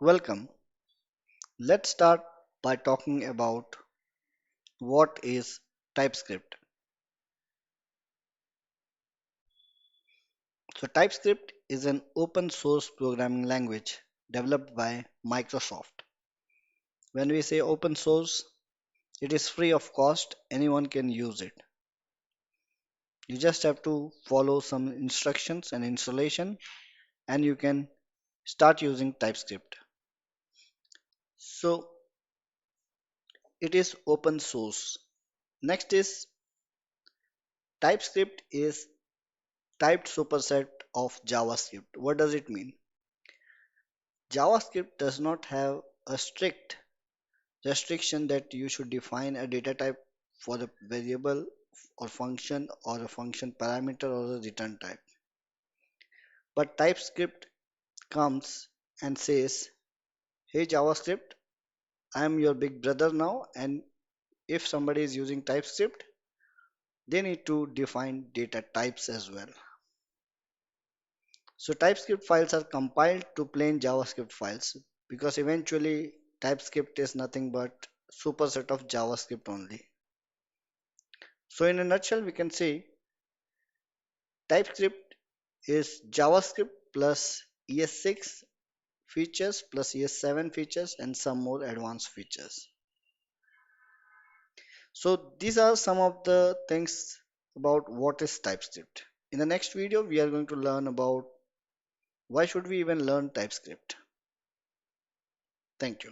Welcome. Let's start by talking about what is TypeScript. So, TypeScript is an open source programming language developed by Microsoft. When we say open source, it is free of cost, anyone can use it. You just have to follow some instructions and installation, and you can start using TypeScript. So, it is open source. Next is TypeScript is typed superset of JavaScript. What does it mean? JavaScript does not have a strict restriction that you should define a data type for a variable or a function parameter or a return type. But TypeScript comes and says, hey JavaScript, I am your big brother now, and if somebody is using TypeScript, they need to define data types as well. So TypeScript files are compiled to plain JavaScript files because eventually TypeScript is nothing but superset of JavaScript only. So in a nutshell, we can say TypeScript is JavaScript plus ES6 features plus ES7 features and some more advanced features. So these are some of the things about what is TypeScript. In the next video, we are going to learn about why should we even learn TypeScript. Thank you.